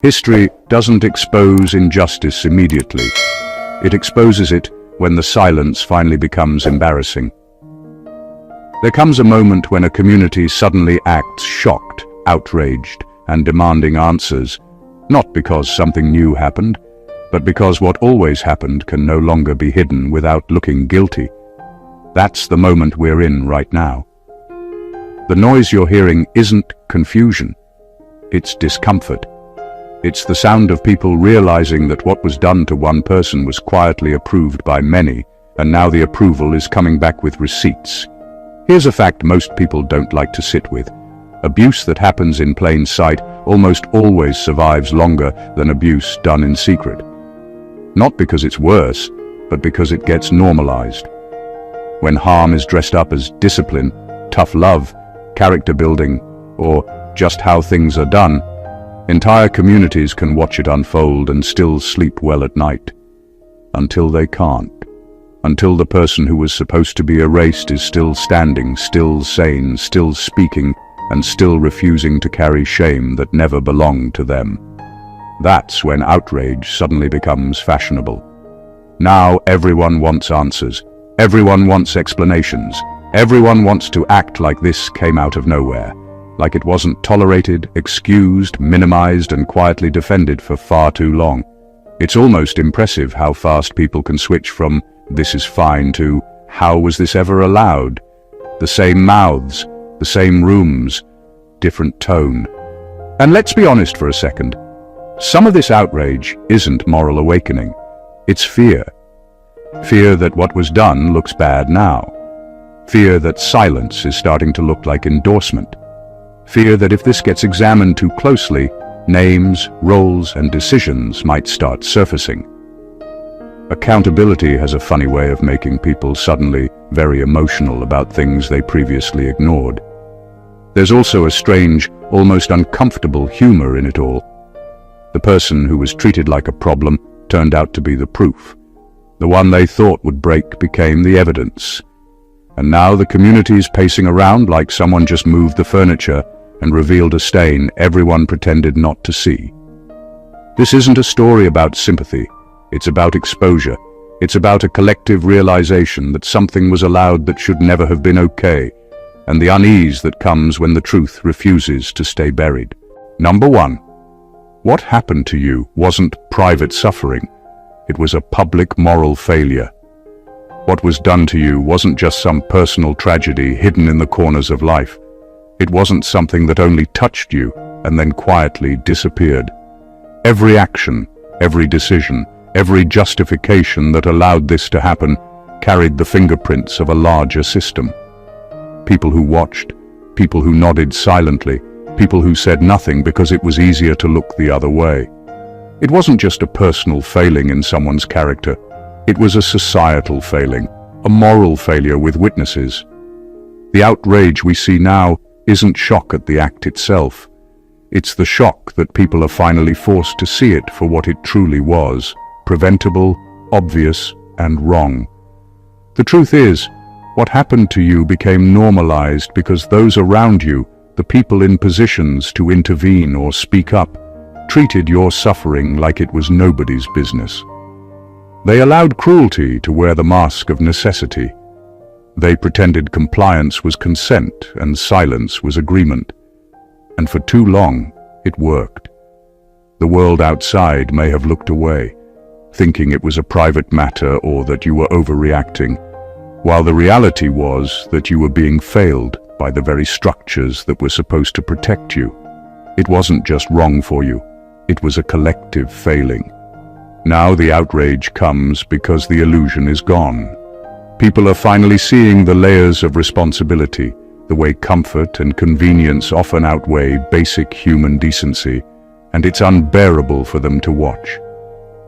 History doesn't expose injustice immediately. It exposes it when the silence finally becomes embarrassing. There comes a moment when a community suddenly acts shocked, outraged, and demanding answers, not because something new happened, but because what always happened can no longer be hidden without looking guilty. That's the moment we're in right now. The noise you're hearing isn't confusion, it's discomfort. It's the sound of people realizing that what was done to one person was quietly approved by many, and now the approval is coming back with receipts. Here's a fact most people don't like to sit with. Abuse that happens in plain sight almost always survives longer than abuse done in secret. Not because it's worse, but because it gets normalized. When harm is dressed up as discipline, tough love, character building, or just how things are done, entire communities can watch it unfold and still sleep well at night. Until they can't. Until the person who was supposed to be erased is still standing, still sane, still speaking, and still refusing to carry shame that never belonged to them. That's when outrage suddenly becomes fashionable. Now everyone wants answers. Everyone wants explanations. Everyone wants to act like this came out of nowhere. Like it wasn't tolerated, excused, minimized, and quietly defended for far too long. It's almost impressive how fast people can switch from "this is fine" to "how was this ever allowed?" The same mouths, the same rooms, different tone. And let's be honest for a second. Some of this outrage isn't moral awakening. It's fear. Fear that what was done looks bad now. Fear that silence is starting to look like endorsement. Fear that if this gets examined too closely, names, roles, and decisions might start surfacing. Accountability has a funny way of making people suddenly very emotional about things they previously ignored. There's also a strange, almost uncomfortable humor in it all. The person who was treated like a problem turned out to be the proof. The one they thought would break became the evidence. And now the community's pacing around like someone just moved the furniture and revealed a stain everyone pretended not to see. This isn't a story about sympathy. It's about exposure. It's about a collective realization that something was allowed that should never have been okay, and the unease that comes when the truth refuses to stay buried. Number 1. What happened to you wasn't private suffering. It was a public moral failure. What was done to you wasn't just some personal tragedy hidden in the corners of life. It wasn't something that only touched you and then quietly disappeared. Every action, every decision, every justification that allowed this to happen carried the fingerprints of a larger system. People who watched, people who nodded silently, people who said nothing because it was easier to look the other way. It wasn't just a personal failing in someone's character. It was a societal failing, a moral failure with witnesses. The outrage we see now isn't shock at the act itself. It's the shock that people are finally forced to see it for what it truly was: preventable, obvious, and wrong. The truth is, what happened to you became normalized because those around you, the people in positions to intervene or speak up, treated your suffering like it was nobody's business. They allowed cruelty to wear the mask of necessity. They pretended compliance was consent and silence was agreement. And for too long, it worked. The world outside may have looked away, thinking it was a private matter or that you were overreacting, while the reality was that you were being failed by the very structures that were supposed to protect you. It wasn't just wrong for you, it was a collective failing. Now the outrage comes because the illusion is gone. People are finally seeing the layers of responsibility, the way comfort and convenience often outweigh basic human decency, and it's unbearable for them to watch.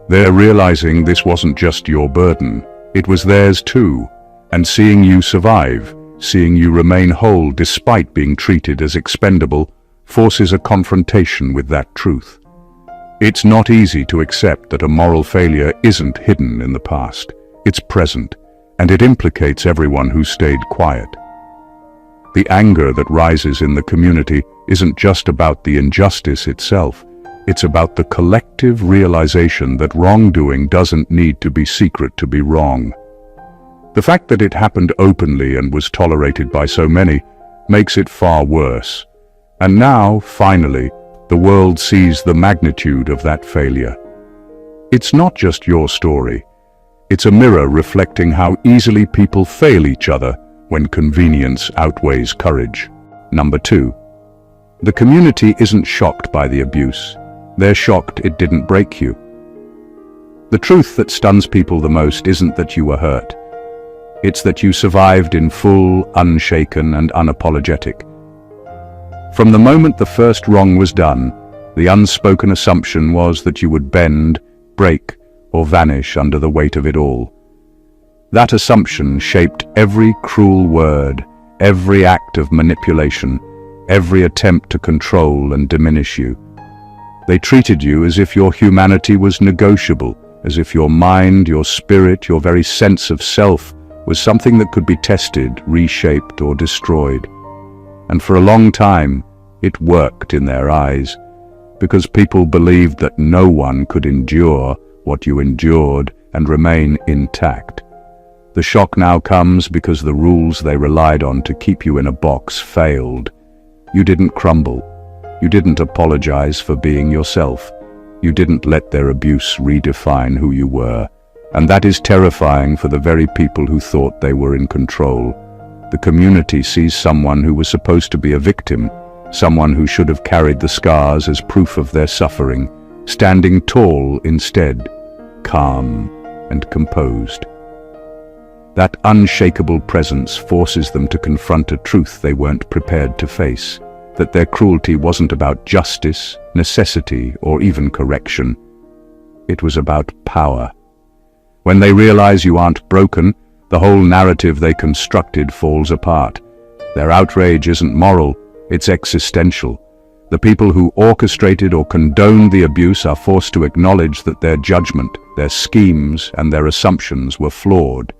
They're realizing this wasn't just your burden, it was theirs too, and seeing you survive, seeing you remain whole despite being treated as expendable, forces a confrontation with that truth. It's not easy to accept that a moral failure isn't hidden in the past. It's present, and it implicates everyone who stayed quiet. The anger that rises in the community isn't just about the injustice itself. It's about the collective realization that wrongdoing doesn't need to be secret to be wrong. The fact that it happened openly and was tolerated by so many makes it far worse. And now, finally, the world sees the magnitude of that failure. It's not just your story. It's a mirror reflecting how easily people fail each other when convenience outweighs courage. Number 2. The community isn't shocked by the abuse. They're shocked it didn't break you. The truth that stuns people the most isn't that you were hurt. It's that you survived in full, unshaken, and unapologetic. From the moment the first wrong was done, the unspoken assumption was that you would bend, break, or vanish under the weight of it all. That assumption shaped every cruel word, every act of manipulation, every attempt to control and diminish you. They treated you as if your humanity was negotiable, as if your mind, your spirit, your very sense of self was something that could be tested, reshaped, or destroyed. And for a long time, it worked in their eyes, because people believed that no one could endure what you endured and remain intact. The shock now comes because the rules they relied on to keep you in a box failed. You didn't crumble. You didn't apologize for being yourself. You didn't let their abuse redefine who you were. And that is terrifying for the very people who thought they were in control. The community sees someone who was supposed to be a victim, someone who should have carried the scars as proof of their suffering, standing tall instead, calm and composed. That unshakable presence forces them to confront a truth they weren't prepared to face, that their cruelty wasn't about justice, necessity, or even correction. It was about power. When they realize you aren't broken, the whole narrative they constructed falls apart. Their outrage isn't moral, it's existential. The people who orchestrated or condoned the abuse are forced to acknowledge that their judgment, their schemes, and their assumptions were flawed.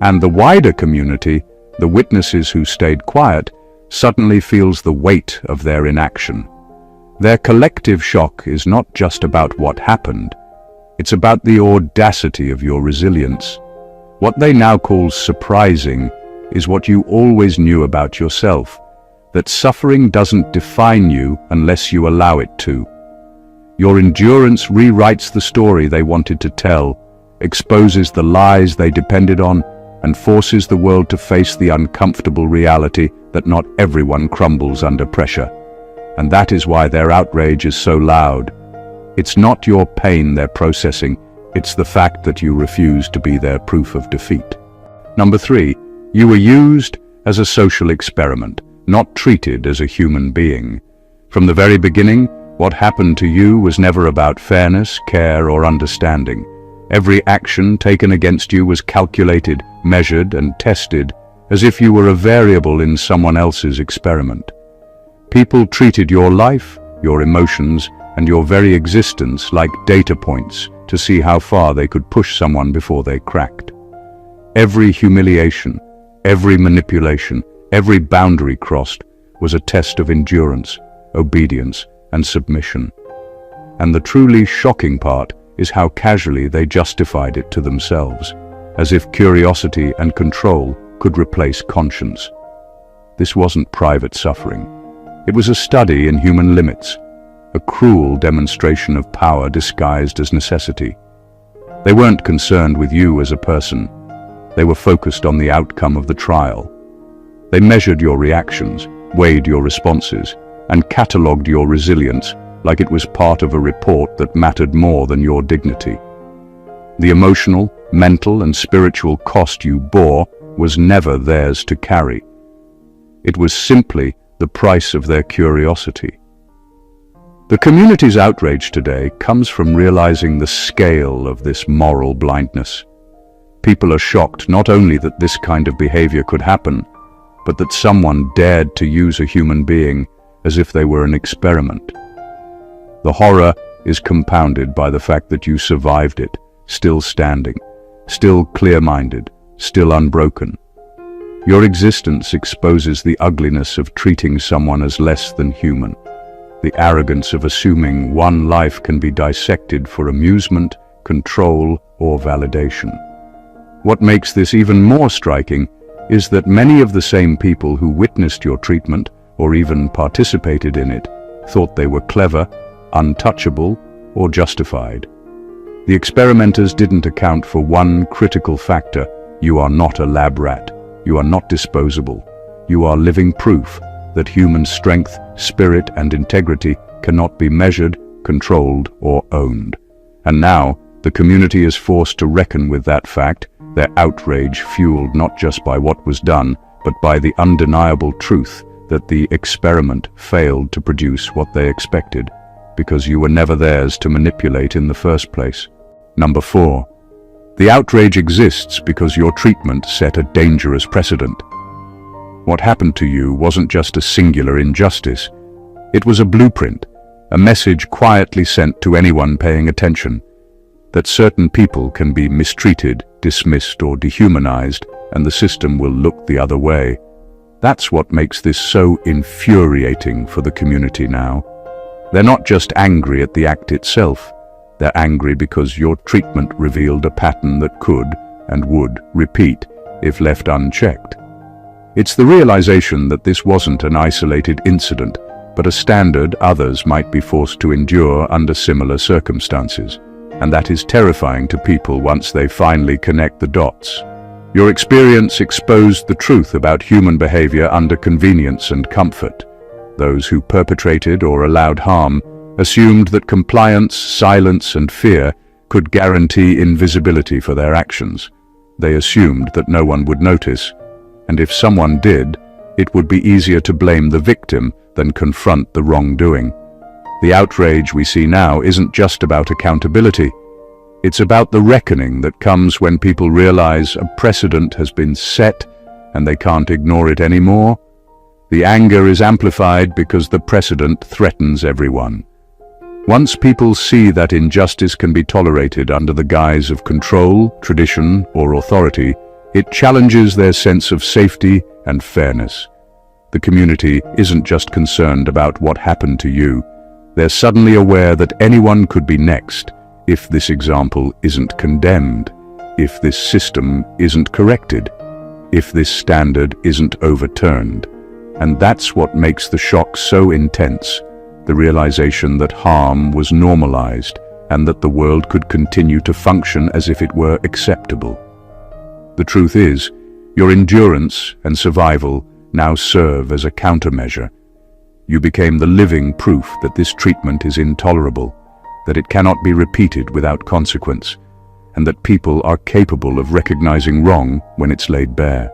And the wider community, the witnesses who stayed quiet, suddenly feels the weight of their inaction. Their collective shock is not just about what happened, it's about the audacity of your resilience. What they now call surprising is what you always knew about yourself, that suffering doesn't define you unless you allow it to. Your endurance rewrites the story they wanted to tell, exposes the lies they depended on, and forces the world to face the uncomfortable reality that not everyone crumbles under pressure. And that is why their outrage is so loud. It's not your pain they're processing, it's the fact that you refuse to be their proof of defeat. Number 3, you were used as a social experiment, not treated as a human being. From the very beginning, what happened to you was never about fairness, care, or understanding. Every action taken against you was calculated, measured, and tested, as if you were a variable in someone else's experiment. People treated your life, your emotions, and your very existence like data points to see how far they could push someone before they cracked. Every humiliation, every manipulation, every boundary crossed was a test of endurance, obedience, and submission. And the truly shocking part is how casually they justified it to themselves, as if curiosity and control could replace conscience. This wasn't private suffering. It was a study in human limits, a cruel demonstration of power disguised as necessity. They weren't concerned with you as a person. They were focused on the outcome of the trial. They measured your reactions, weighed your responses, and catalogued your resilience like it was part of a report that mattered more than your dignity. The emotional, mental, and spiritual cost you bore was never theirs to carry. It was simply the price of their curiosity. The community's outrage today comes from realizing the scale of this moral blindness. People are shocked not only that this kind of behavior could happen, but that someone dared to use a human being as if they were an experiment. The horror is compounded by the fact that you survived it, still standing, still clear-minded, still unbroken. Your existence exposes the ugliness of treating someone as less than human. the arrogance of assuming one life can be dissected for amusement, control, or validation. What makes this even more striking is that many of the same people who witnessed your treatment, or even participated in it, thought they were clever, untouchable, or justified. The experimenters didn't account for one critical factor: you are not a lab rat, you are not disposable, you are living proof that human strength, spirit, and integrity cannot be measured, controlled, or owned. And now, the community is forced to reckon with that fact, their outrage fueled not just by what was done, but by the undeniable truth that the experiment failed to produce what they expected, because you were never theirs to manipulate in the first place. Number 4. The outrage exists because your treatment set a dangerous precedent. What happened to you wasn't just a singular injustice. It was a blueprint, a message quietly sent to anyone paying attention, that certain people can be mistreated, dismissed, or dehumanized, and the system will look the other way. That's what makes this so infuriating for the community now. They're not just angry at the act itself. They're angry because your treatment revealed a pattern that could and would repeat if left unchecked. It's the realization that this wasn't an isolated incident, but a standard others might be forced to endure under similar circumstances. And that is terrifying to people once they finally connect the dots. Your experience exposed the truth about human behavior under convenience and comfort. Those who perpetrated or allowed harm assumed that compliance, silence, and fear could guarantee invisibility for their actions. They assumed that no one would notice, and if someone did, it would be easier to blame the victim than confront the wrongdoing. The outrage we see now isn't just about accountability. It's about the reckoning that comes when people realize a precedent has been set and they can't ignore it anymore. The anger is amplified because the precedent threatens everyone. Once people see that injustice can be tolerated under the guise of control, tradition, or authority, it challenges their sense of safety and fairness. The community isn't just concerned about what happened to you. They're suddenly aware that anyone could be next if this example isn't condemned, if this system isn't corrected, if this standard isn't overturned. And that's what makes the shock so intense, the realization that harm was normalized and that the world could continue to function as if it were acceptable. The truth is, your endurance and survival now serve as a countermeasure. You became the living proof that this treatment is intolerable, that it cannot be repeated without consequence, and that people are capable of recognizing wrong when it's laid bare.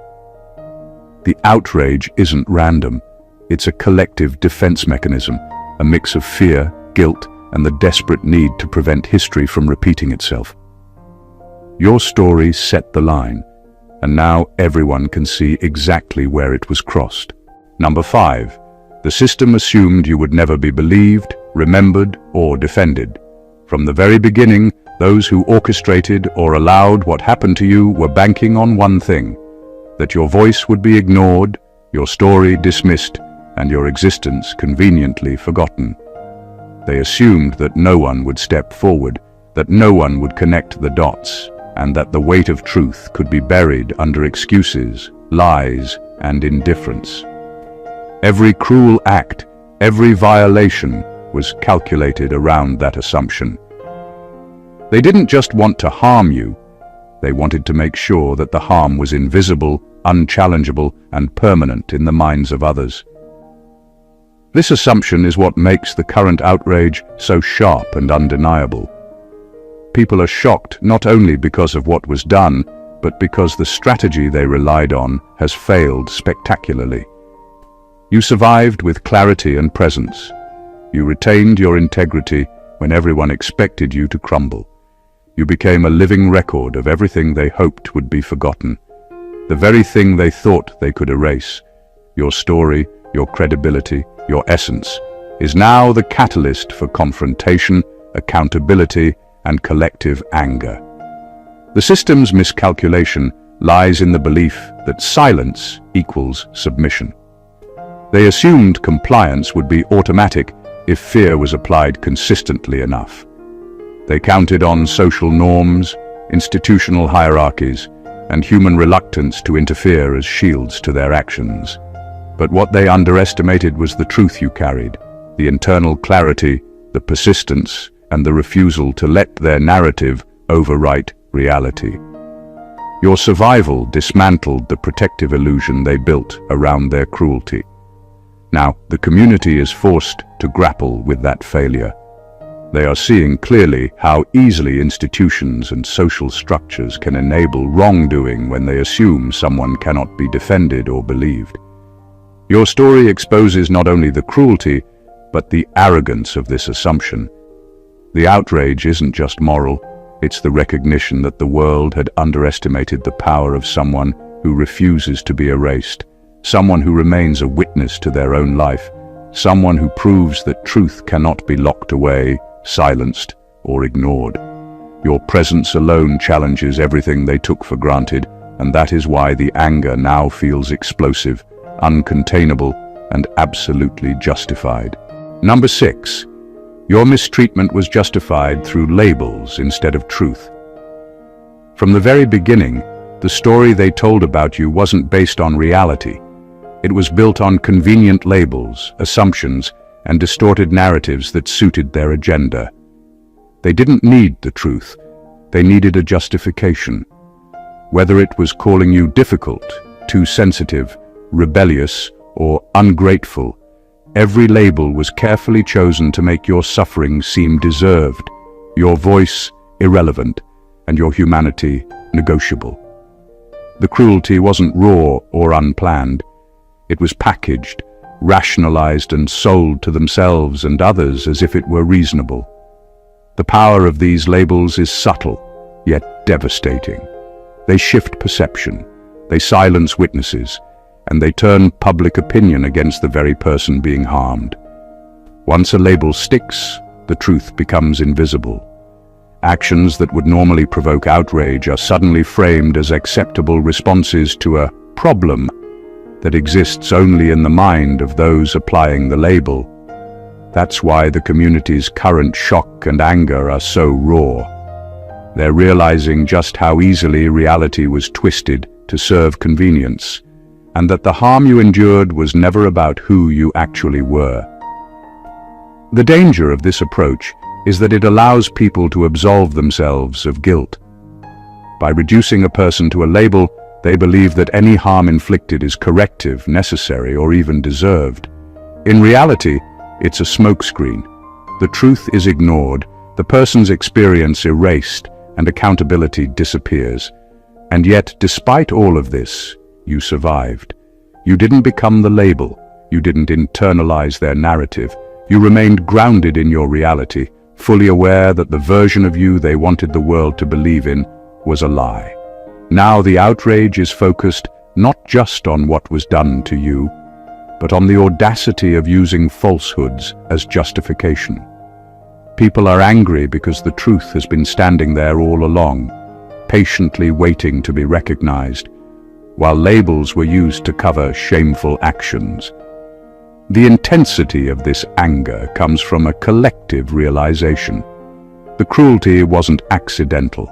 The outrage isn't random. It's a collective defense mechanism, a mix of fear, guilt, and the desperate need to prevent history from repeating itself. Your story set the line, and now everyone can see exactly where it was crossed. Number 5. The system assumed you would never be believed, remembered, or defended. From the very beginning, those who orchestrated or allowed what happened to you were banking on one thing: that your voice would be ignored, your story dismissed, and your existence conveniently forgotten. They assumed that no one would step forward, that no one would connect the dots, and that the weight of truth could be buried under excuses, lies, and indifference. Every cruel act, every violation was calculated around that assumption. They didn't just want to harm you, they wanted to make sure that the harm was invisible, unchallengeable, and permanent in the minds of others. This assumption is what makes the current outrage so sharp and undeniable. People are shocked not only because of what was done, but because the strategy they relied on has failed spectacularly. You survived with clarity and presence. You retained your integrity when everyone expected you to crumble. You became a living record of everything they hoped would be forgotten, the very thing they thought they could erase. Your story, your credibility, your essence is now the catalyst for confrontation, accountability, and collective anger. The system's miscalculation lies in the belief that silence equals submission. They assumed compliance would be automatic if fear was applied consistently enough. They counted on social norms, institutional hierarchies, and human reluctance to interfere as shields to their actions. But what they underestimated was the truth you carried, the internal clarity, the persistence, and the refusal to let their narrative overwrite reality. Your survival dismantled the protective illusion they built around their cruelty. Now, the community is forced to grapple with that failure. They are seeing clearly how easily institutions and social structures can enable wrongdoing when they assume someone cannot be defended or believed. Your story exposes not only the cruelty, but the arrogance of this assumption. The outrage isn't just moral, it's the recognition that the world had underestimated the power of someone who refuses to be erased, someone who remains a witness to their own life, someone who proves that truth cannot be locked away, silenced, or ignored. Your presence alone challenges everything they took for granted, and that is why the anger now feels explosive, uncontainable, and absolutely justified. Number 6. Your mistreatment was justified through labels instead of truth. From the very beginning, the story they told about you wasn't based on reality. It was built on convenient labels, assumptions, and distorted narratives that suited their agenda. They didn't need the truth. They needed a justification. Whether it was calling you difficult, too sensitive, rebellious, or ungrateful, every label was carefully chosen to make your suffering seem deserved, your voice irrelevant, and your humanity negotiable. The cruelty wasn't raw or unplanned. It was packaged, rationalized, and sold to themselves and others as if it were reasonable. The power of these labels is subtle, yet devastating. They shift perception, they silence witnesses, and they turn public opinion against the very person being harmed. Once a label sticks, the truth becomes invisible. Actions that would normally provoke outrage are suddenly framed as acceptable responses to a problem that exists only in the mind of those applying the label. That's why the community's current shock and anger are so raw. They're realizing just how easily reality was twisted to serve convenience, and that the harm you endured was never about who you actually were. The danger of this approach is that it allows people to absolve themselves of guilt. By reducing a person to a label, they believe that any harm inflicted is corrective, necessary, or even deserved. In reality, it's a smokescreen. The truth is ignored, the person's experience erased, and accountability disappears. And yet, despite all of this, you survived. You didn't become the label. You didn't internalize their narrative. You remained grounded in your reality, fully aware that the version of you they wanted the world to believe in was a lie. Now the outrage is focused not just on what was done to you, but on the audacity of using falsehoods as justification. People are angry because the truth has been standing there all along, patiently waiting to be recognized, while labels were used to cover shameful actions. The intensity of this anger comes from a collective realization. The cruelty wasn't accidental,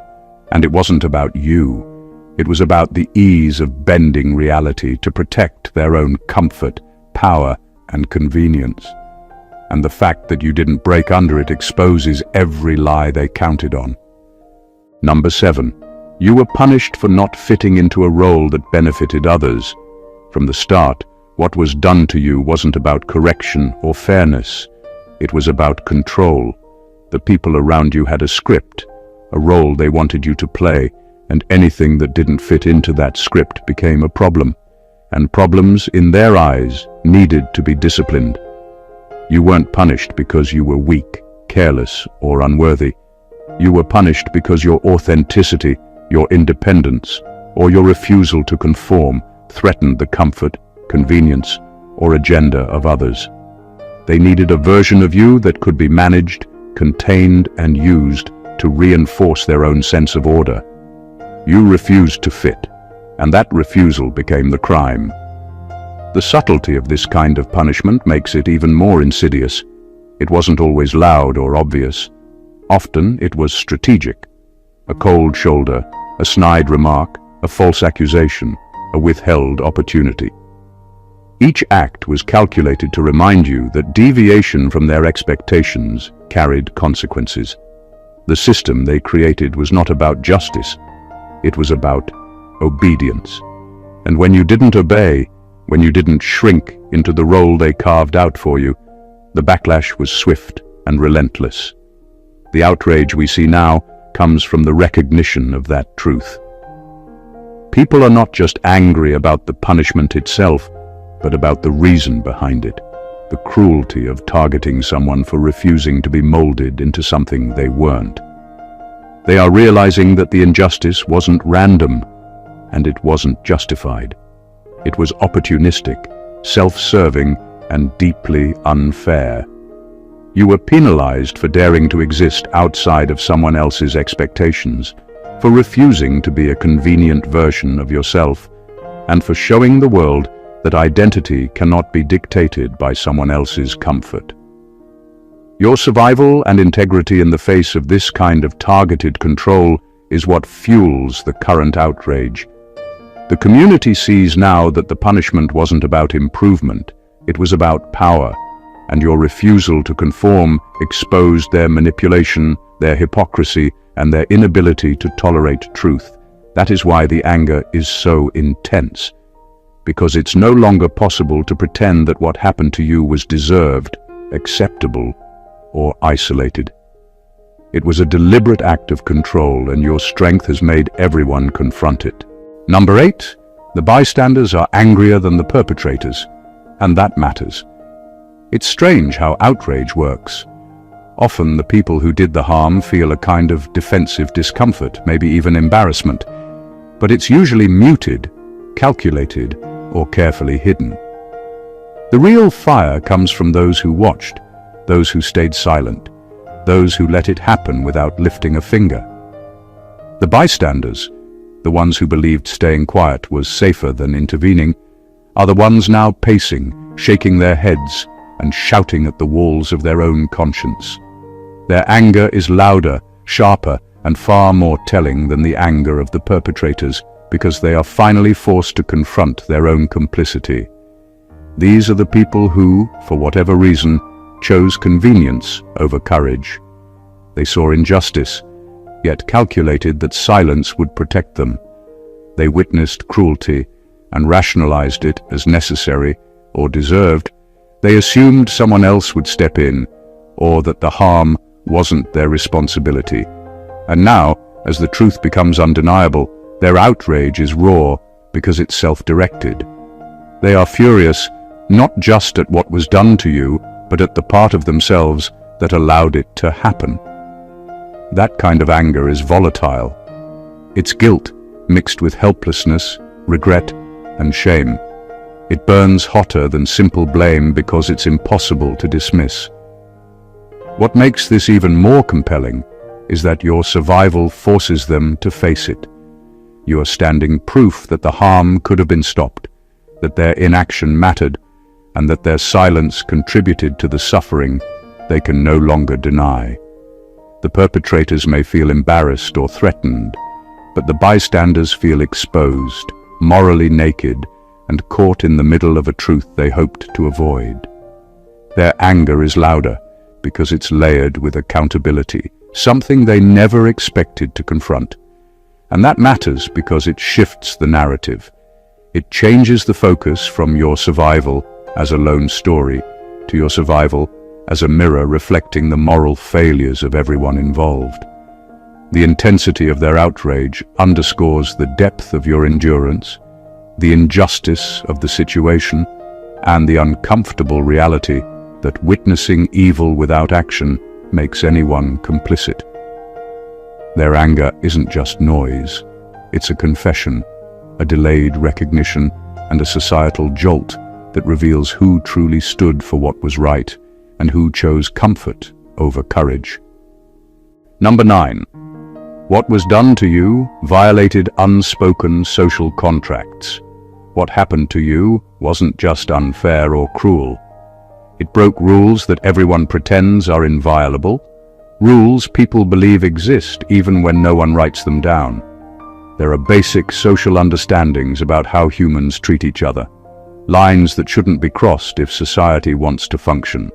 and it wasn't about you. It was about the ease of bending reality to protect their own comfort, power, and convenience. And the fact that you didn't break under it exposes every lie they counted on. Number 7. You were punished for not fitting into a role that benefited others. From the start, what was done to you wasn't about correction or fairness. It was about control. The people around you had a script, a role they wanted you to play, and anything that didn't fit into that script became a problem. And problems, in their eyes, needed to be disciplined. You weren't punished because you were weak, careless, or unworthy. You were punished because your authenticity, your independence, or your refusal to conform threatened the comfort, convenience, or agenda of others. They needed a version of you that could be managed, contained, and used to reinforce their own sense of order. You refused to fit, and that refusal became the crime. The subtlety of this kind of punishment makes it even more insidious. It wasn't always loud or obvious. Often it was strategic. A cold shoulder, a snide remark, a false accusation, a withheld opportunity. Each act was calculated to remind you that deviation from their expectations carried consequences. The system they created was not about justice. It was about obedience. And when you didn't obey, when you didn't shrink into the role they carved out for you, the backlash was swift and relentless. The outrage we see now comes from the recognition of that truth. People are not just angry about the punishment itself, but about the reason behind it, the cruelty of targeting someone for refusing to be molded into something they weren't. They are realizing that the injustice wasn't random, and it wasn't justified. It was opportunistic, self-serving, and deeply unfair. You were penalized for daring to exist outside of someone else's expectations, for refusing to be a convenient version of yourself, and for showing the world that identity cannot be dictated by someone else's comfort. Your survival and integrity in the face of this kind of targeted control is what fuels the current outrage. The community sees now that the punishment wasn't about improvement, it was about power, and your refusal to conform exposed their manipulation, their hypocrisy, and their inability to tolerate truth. That is why the anger is so intense, because it's no longer possible to pretend that what happened to you was deserved, acceptable, or isolated. It was a deliberate act of control, and your strength has made everyone confront it. Number 8, the bystanders are angrier than the perpetrators, and that matters. It's strange how outrage works. Often the people who did the harm feel a kind of defensive discomfort, maybe even embarrassment, but it's usually muted, calculated, or carefully hidden. The real fire comes from those who watched, those who stayed silent, those who let it happen without lifting a finger. The bystanders, the ones who believed staying quiet was safer than intervening, are the ones now pacing, shaking their heads, and shouting at the walls of their own conscience. Their anger is louder, sharper, and far more telling than the anger of the perpetrators, because they are finally forced to confront their own complicity. These are the people who, for whatever reason, chose convenience over courage. They saw injustice, yet calculated that silence would protect them. They witnessed cruelty and rationalized it as necessary or deserved. They assumed someone else would step in, or that the harm wasn't their responsibility. And now, as the truth becomes undeniable, their outrage is raw because it's self-directed. They are furious not just at what was done to you, but at the part of themselves that allowed it to happen. That kind of anger is volatile. It's guilt mixed with helplessness, regret, and shame. It burns hotter than simple blame because it's impossible to dismiss. What makes this even more compelling is that your survival forces them to face it. You are standing proof that the harm could have been stopped, that their inaction mattered, and that their silence contributed to the suffering they can no longer deny. The perpetrators may feel embarrassed or threatened, but the bystanders feel exposed, morally naked, and caught in the middle of a truth they hoped to avoid. Their anger is louder because it's layered with accountability, something they never expected to confront. And that matters because it shifts the narrative. It changes the focus from your survival as a lone story to your survival as a mirror reflecting the moral failures of everyone involved. The intensity of their outrage underscores the depth of your endurance, the injustice of the situation, and the uncomfortable reality that witnessing evil without action makes anyone complicit. Their anger isn't just noise, it's a confession, a delayed recognition, and a societal jolt that reveals who truly stood for what was right and who chose comfort over courage. Number 9. What was done to you violated unspoken social contracts. What happened to you wasn't just unfair or cruel. It broke rules that everyone pretends are inviolable, rules people believe exist even when no one writes them down. There are basic social understandings about how humans treat each other, lines that shouldn't be crossed if society wants to function.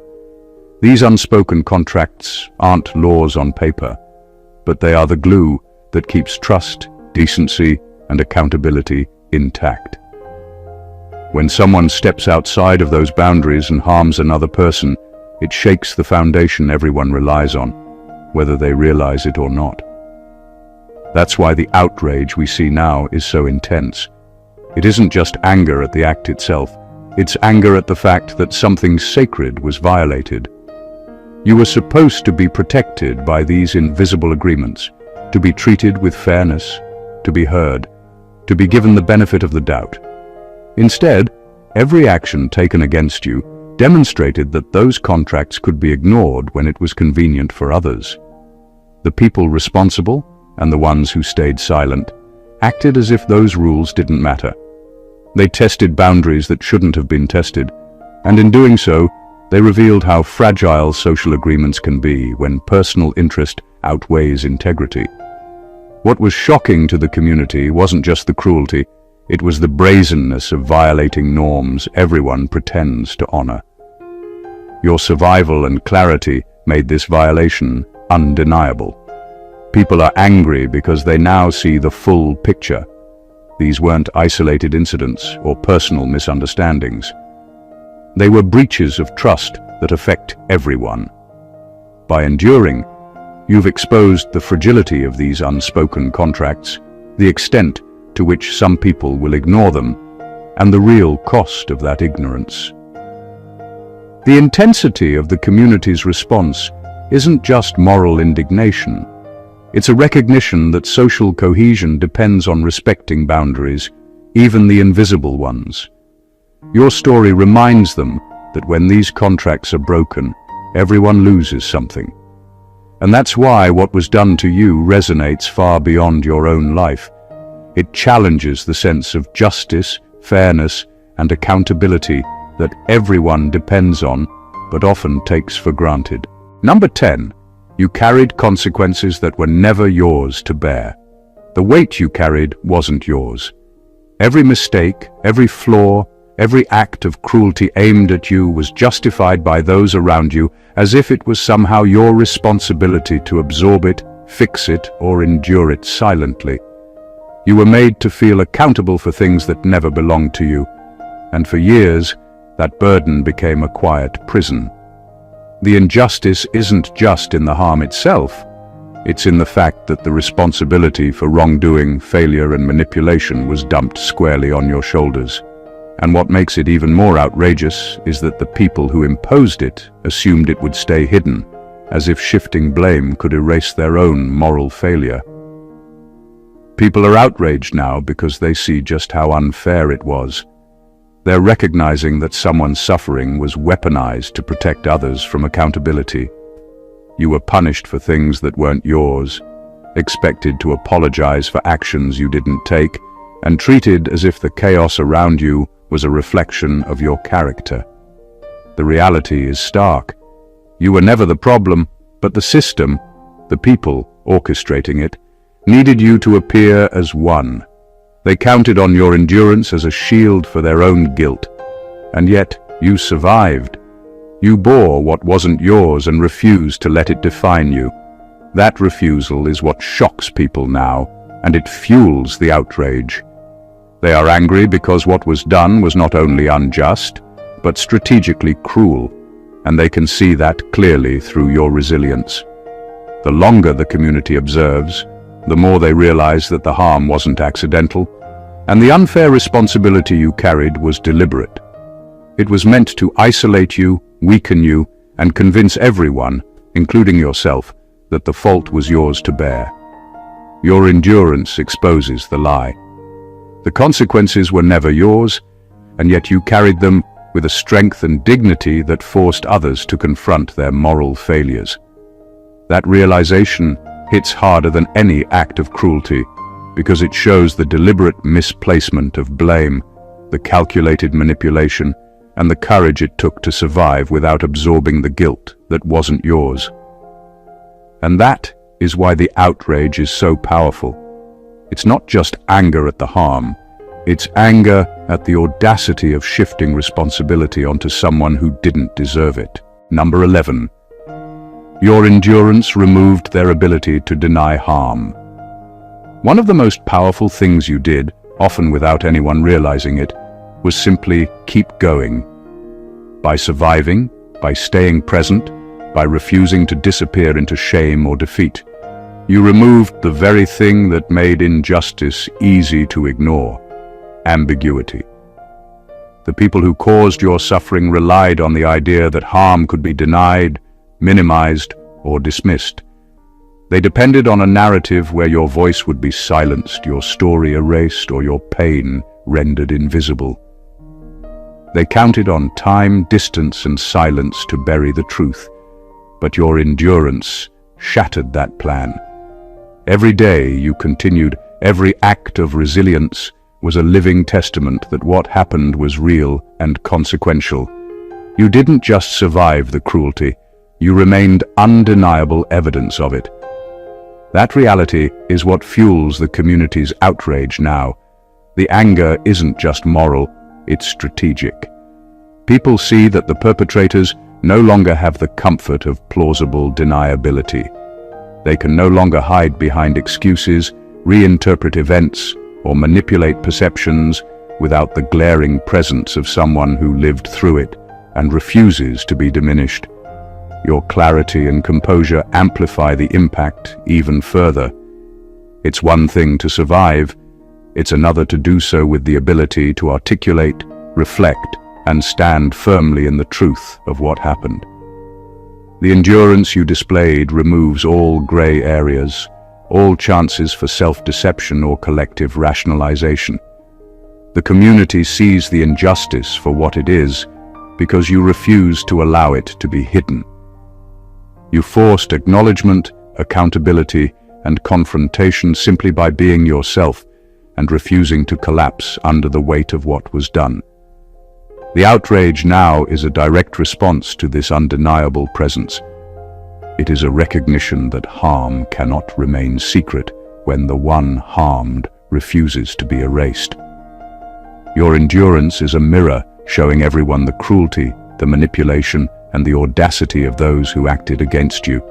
These unspoken contracts aren't laws on paper, but they are the glue that keeps trust, decency, and accountability intact. When someone steps outside of those boundaries and harms another person, it shakes the foundation everyone relies on, whether they realize it or not. That's why the outrage we see now is so intense. It isn't just anger at the act itself, it's anger at the fact that something sacred was violated. You were supposed to be protected by these invisible agreements, to be treated with fairness, to be heard, to be given the benefit of the doubt. Instead, every action taken against you demonstrated that those contracts could be ignored when it was convenient for others. The people responsible, and the ones who stayed silent, acted as if those rules didn't matter. They tested boundaries that shouldn't have been tested, and in doing so, they revealed how fragile social agreements can be when personal interest outweighs integrity. What was shocking to the community wasn't just the cruelty, it was the brazenness of violating norms everyone pretends to honor. Your survival and clarity made this violation undeniable. People are angry because they now see the full picture. These weren't isolated incidents or personal misunderstandings. They were breaches of trust that affect everyone. By enduring, you've exposed the fragility of these unspoken contracts, the extent to which some people will ignore them, and the real cost of that ignorance. The intensity of the community's response isn't just moral indignation. It's a recognition that social cohesion depends on respecting boundaries, even the invisible ones. Your story reminds them that when these contracts are broken, everyone loses something. And that's why what was done to you resonates far beyond your own life. It challenges the sense of justice, fairness, and accountability that everyone depends on, but often takes for granted. Number 10. You carried consequences that were never yours to bear. The weight you carried wasn't yours. Every mistake, every flaw, every act of cruelty aimed at you was justified by those around you as if it was somehow your responsibility to absorb it, fix it, or endure it silently. You were made to feel accountable for things that never belonged to you, and for years, that burden became a quiet prison. The injustice isn't just in the harm itself, it's in the fact that the responsibility for wrongdoing, failure, and manipulation was dumped squarely on your shoulders. And what makes it even more outrageous is that the people who imposed it assumed it would stay hidden, as if shifting blame could erase their own moral failure. People are outraged now because they see just how unfair it was. They're recognizing that someone's suffering was weaponized to protect others from accountability. You were punished for things that weren't yours, expected to apologize for actions you didn't take, and treated as if the chaos around you was a reflection of your character. The reality is stark. You were never the problem, but the system, the people orchestrating it, needed you to appear as one. They counted on your endurance as a shield for their own guilt. And yet, you survived. You bore what wasn't yours and refused to let it define you. That refusal is what shocks people now, and it fuels the outrage. They are angry because what was done was not only unjust, but strategically cruel, and they can see that clearly through your resilience. The longer the community observes, the more they realize that the harm wasn't accidental, and the unfair responsibility you carried was deliberate. It was meant to isolate you, weaken you, and convince everyone, including yourself, that the fault was yours to bear. Your endurance exposes the lie. The consequences were never yours, and yet you carried them with a strength and dignity that forced others to confront their moral failures. That realization hits harder than any act of cruelty because it shows the deliberate misplacement of blame, the calculated manipulation, and the courage it took to survive without absorbing the guilt that wasn't yours. And that is why the outrage is so powerful. It's not just anger at the harm, it's anger at the audacity of shifting responsibility onto someone who didn't deserve it. Number 11. Your endurance removed their ability to deny harm. One of the most powerful things you did, often without anyone realizing it, was simply keep going. By surviving, by staying present, by refusing to disappear into shame or defeat, you removed the very thing that made injustice easy to ignore: ambiguity. The people who caused your suffering relied on the idea that harm could be denied, minimized, or dismissed. They depended on a narrative where your voice would be silenced, your story erased, or your pain rendered invisible. They counted on time, distance, and silence to bury the truth, but your endurance shattered that plan. Every day you continued, every act of resilience was a living testament that what happened was real and consequential. You didn't just survive the cruelty, you remained undeniable evidence of it. That reality is what fuels the community's outrage now. The anger isn't just moral, it's strategic. People see that the perpetrators no longer have the comfort of plausible deniability. They can no longer hide behind excuses, reinterpret events, or manipulate perceptions without the glaring presence of someone who lived through it and refuses to be diminished. Your clarity and composure amplify the impact even further. It's one thing to survive, it's another to do so with the ability to articulate, reflect, and stand firmly in the truth of what happened. The endurance you displayed removes all gray areas, all chances for self-deception or collective rationalization. The community sees the injustice for what it is because you refuse to allow it to be hidden. You forced acknowledgement, accountability, and confrontation simply by being yourself and refusing to collapse under the weight of what was done. The outrage now is a direct response to this undeniable presence. It is a recognition that harm cannot remain secret when the one harmed refuses to be erased. Your endurance is a mirror showing everyone the cruelty, the manipulation, and the audacity of those who acted against you.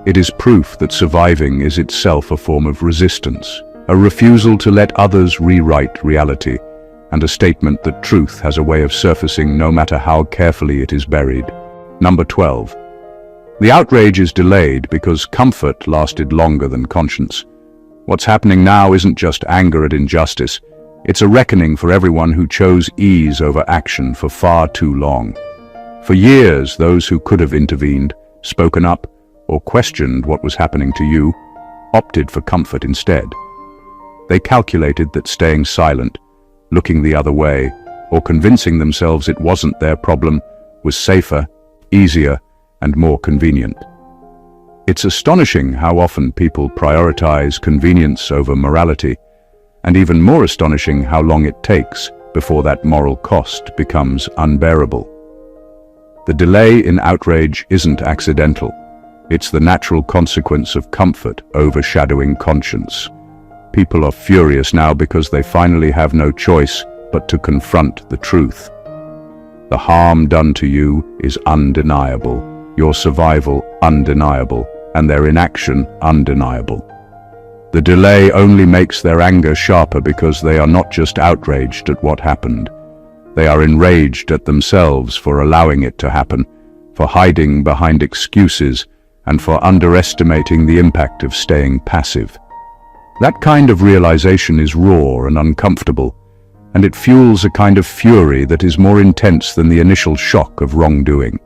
It is proof that surviving is itself a form of resistance, a refusal to let others rewrite reality, and a statement that truth has a way of surfacing no matter how carefully it is buried. Number 12. The outrage is delayed because comfort lasted longer than conscience. What's happening now isn't just anger at injustice, it's a reckoning for everyone who chose ease over action for far too long. For years, those who could have intervened, spoken up, or questioned what was happening to you, opted for comfort instead. They calculated that staying silent, looking the other way, or convincing themselves it wasn't their problem was safer, easier, and more convenient. It's astonishing how often people prioritize convenience over morality, and even more astonishing how long it takes before that moral cost becomes unbearable. The delay in outrage isn't accidental. It's the natural consequence of comfort overshadowing conscience. People are furious now because they finally have no choice but to confront the truth. The harm done to you is undeniable, your survival undeniable, and their inaction undeniable. The delay only makes their anger sharper because they are not just outraged at what happened. They are enraged at themselves for allowing it to happen, for hiding behind excuses, and for underestimating the impact of staying passive. That kind of realization is raw and uncomfortable, and it fuels a kind of fury that is more intense than the initial shock of wrongdoing.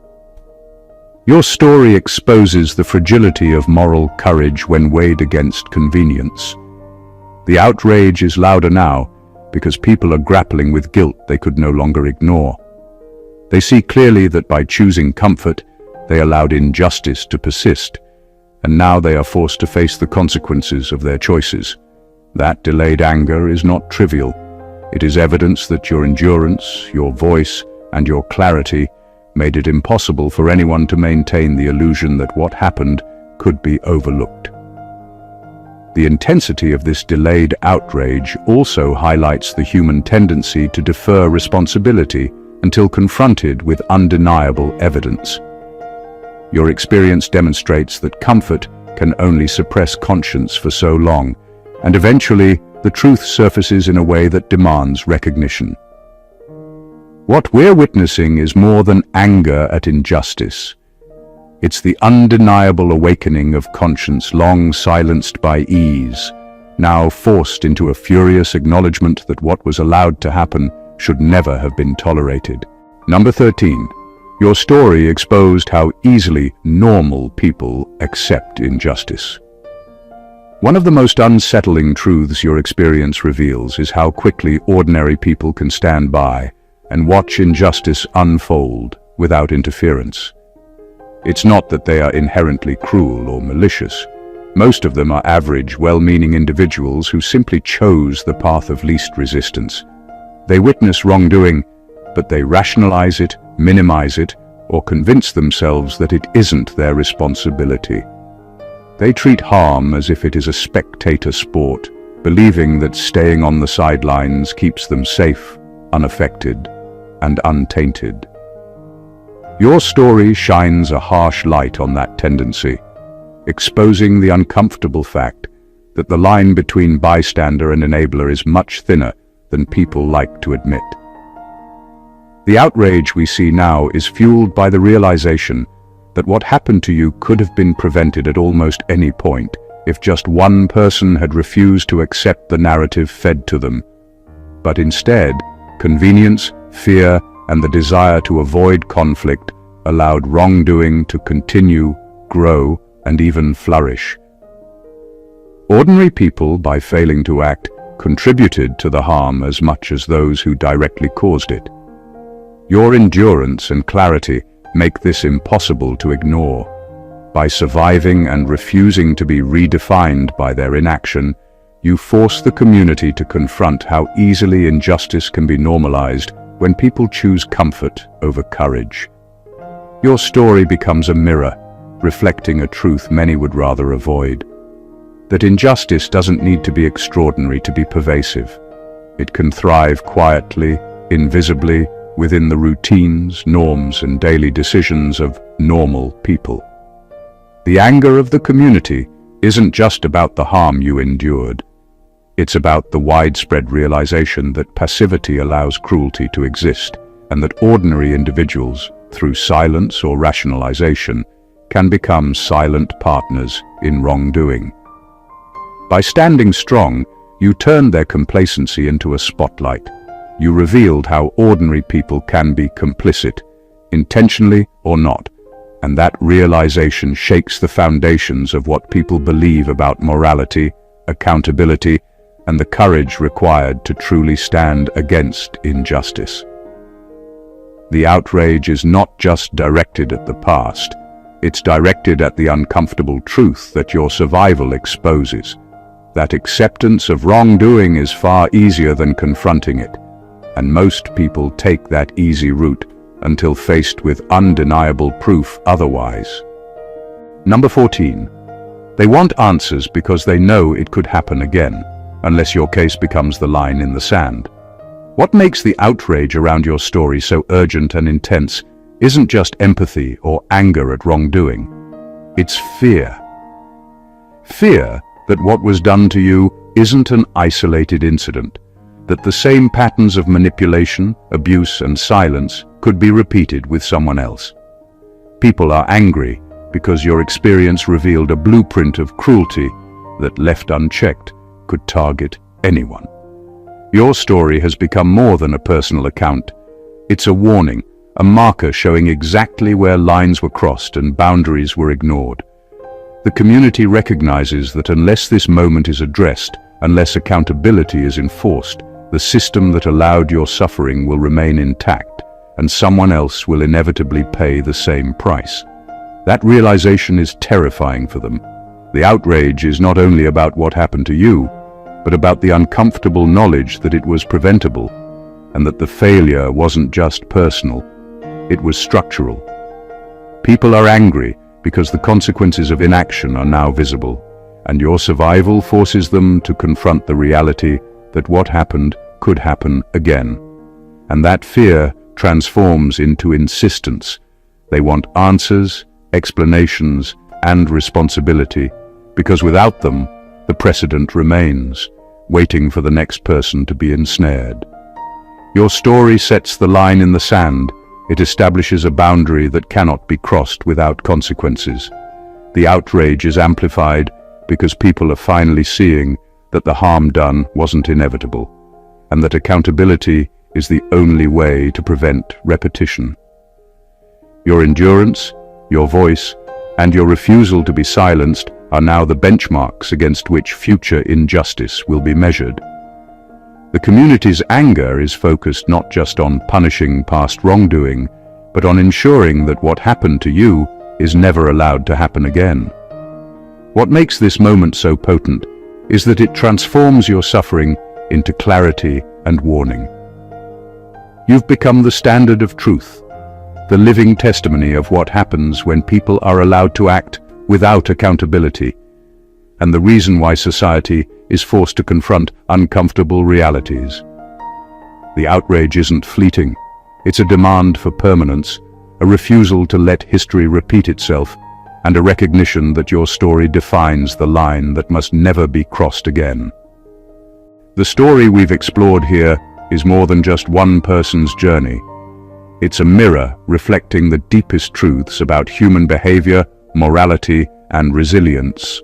Your story exposes the fragility of moral courage when weighed against convenience. The outrage is louder now because people are grappling with guilt they could no longer ignore. They see clearly that by choosing comfort, they allowed injustice to persist, and now they are forced to face the consequences of their choices. That delayed anger is not trivial. It is evidence that your endurance, your voice, and your clarity made it impossible for anyone to maintain the illusion that what happened could be overlooked. The intensity of this delayed outrage also highlights the human tendency to defer responsibility until confronted with undeniable evidence. Your experience demonstrates that comfort can only suppress conscience for so long, and eventually the truth surfaces in a way that demands recognition. What we're witnessing is more than anger at injustice. It's the undeniable awakening of conscience long silenced by ease, now forced into a furious acknowledgement that what was allowed to happen should never have been tolerated. Number 13. Your story exposed how easily normal people accept injustice. One of the most unsettling truths your experience reveals is how quickly ordinary people can stand by and watch injustice unfold without interference. It's not that they are inherently cruel or malicious. Most of them are average, well-meaning individuals who simply chose the path of least resistance. They witness wrongdoing, but they rationalize it, minimize it, or convince themselves that it isn't their responsibility. They treat harm as if it is a spectator sport, believing that staying on the sidelines keeps them safe, unaffected, and untainted. Your story shines a harsh light on that tendency, exposing the uncomfortable fact that the line between bystander and enabler is much thinner than people like to admit. The outrage we see now is fueled by the realization that what happened to you could have been prevented at almost any point if just one person had refused to accept the narrative fed to them. But instead, convenience, fear, and the desire to avoid conflict allowed wrongdoing to continue, grow, and even flourish. Ordinary people, by failing to act, contributed to the harm as much as those who directly caused it. Your endurance and clarity make this impossible to ignore. By surviving and refusing to be redefined by their inaction, you force the community to confront how easily injustice can be normalized when people choose comfort over courage. Your story becomes a mirror, reflecting a truth many would rather avoid. That injustice doesn't need to be extraordinary to be pervasive. It can thrive quietly, invisibly, within the routines, norms, and daily decisions of normal people. The anger of the community isn't just about the harm you endured. It's about the widespread realization that passivity allows cruelty to exist, and that ordinary individuals, through silence or rationalization, can become silent partners in wrongdoing. By standing strong, you turned their complacency into a spotlight. You revealed how ordinary people can be complicit, intentionally or not, and that realization shakes the foundations of what people believe about morality, accountability, and the courage required to truly stand against injustice. The outrage is not just directed at the past, it's directed at the uncomfortable truth that your survival exposes. That acceptance of wrongdoing is far easier than confronting it, and most people take that easy route until faced with undeniable proof otherwise. Number 14. They want answers because they know it could happen again, unless your case becomes the line in the sand. What makes the outrage around your story so urgent and intense isn't just empathy or anger at wrongdoing. It's fear. Fear that what was done to you isn't an isolated incident, that the same patterns of manipulation, abuse, and silence could be repeated with someone else. People are angry because your experience revealed a blueprint of cruelty that, left unchecked, could target anyone. Your story has become more than a personal account. It's a warning, a marker showing exactly where lines were crossed and boundaries were ignored. The community recognizes that unless this moment is addressed, unless accountability is enforced, the system that allowed your suffering will remain intact, and someone else will inevitably pay the same price. That realization is terrifying for them. The outrage is not only about what happened to you, but about the uncomfortable knowledge that it was preventable. and that the failure wasn't just personal, it was structural. People are angry because the consequences of inaction are now visible, and your survival forces them to confront the reality that what happened could happen again. And that fear transforms into insistence. They want answers, explanations, and responsibility, because without them, the precedent remains, waiting for the next person to be ensnared. Your story sets the line in the sand. It establishes a boundary that cannot be crossed without consequences. The outrage is amplified because people are finally seeing that the harm done wasn't inevitable, and that accountability is the only way to prevent repetition. Your endurance, your voice, and your refusal to be silenced are now the benchmarks against which future injustice will be measured. The community's anger is focused not just on punishing past wrongdoing, but on ensuring that what happened to you is never allowed to happen again. What makes this moment so potent is that it transforms your suffering into clarity and warning. You've become the standard of truth, the living testimony of what happens when people are allowed to act without accountability, and the reason why society is forced to confront uncomfortable realities. The outrage isn't fleeting. It's a demand for permanence, a refusal to let history repeat itself, and a recognition that your story defines the line that must never be crossed again. The story we've explored here is more than just one person's journey. It's a mirror reflecting the deepest truths about human behavior, morality, and resilience.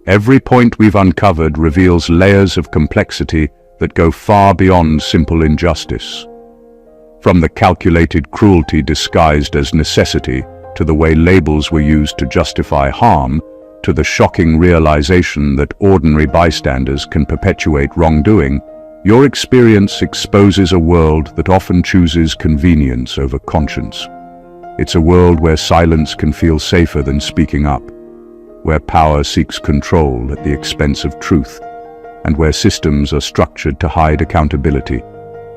Every point we've uncovered reveals layers of complexity that go far beyond simple injustice. From the calculated cruelty disguised as necessity, to the way labels were used to justify harm, to the shocking realization that ordinary bystanders can perpetuate wrongdoing, your experience exposes a world that often chooses convenience over conscience. It's a world where silence can feel safer than speaking up, where power seeks control at the expense of truth, and where systems are structured to hide accountability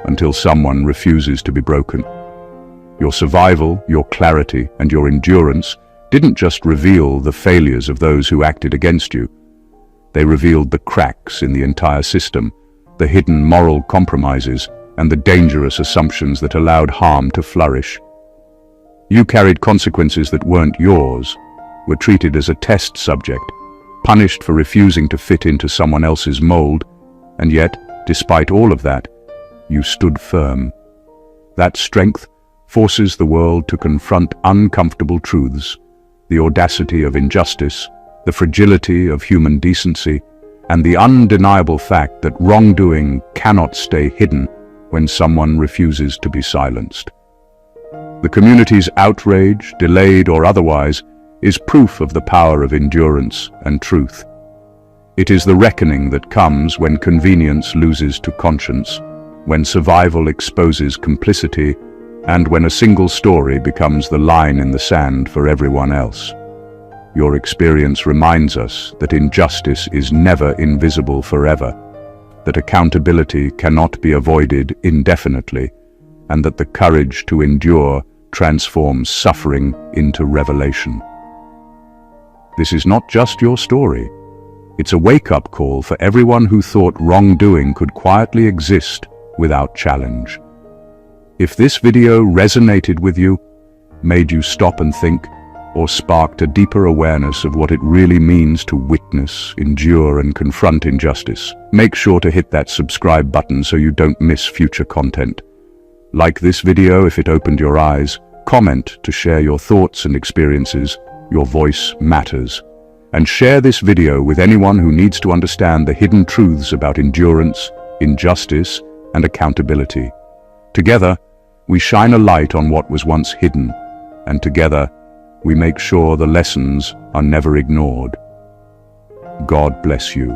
until someone refuses to be broken. Your survival, your clarity, and your endurance didn't just reveal the failures of those who acted against you. They revealed the cracks in the entire system, the hidden moral compromises, and the dangerous assumptions that allowed harm to flourish. You carried consequences that weren't yours, were treated as a test subject, punished for refusing to fit into someone else's mold, and yet, despite all of that, you stood firm. That strength forces the world to confront uncomfortable truths, the audacity of injustice, the fragility of human decency, and the undeniable fact that wrongdoing cannot stay hidden when someone refuses to be silenced. The community's outrage, delayed or otherwise, is proof of the power of endurance and truth. It is the reckoning that comes when convenience loses to conscience, when survival exposes complicity, and when a single story becomes the line in the sand for everyone else. Your experience reminds us that injustice is never invisible forever, that accountability cannot be avoided indefinitely, and that the courage to endure transforms suffering into revelation. This is not just your story. It's a wake-up call for everyone who thought wrongdoing could quietly exist without challenge. If this video resonated with you, made you stop and think, or sparked a deeper awareness of what it really means to witness, endure, and confront injustice, make sure to hit that subscribe button so you don't miss future content. Like this video if it opened your eyes, comment to share your thoughts and experiences. Your voice matters. And share this video with anyone who needs to understand the hidden truths about endurance, injustice, and accountability. Together, we shine a light on what was once hidden, and together, we make sure the lessons are never ignored. God bless you.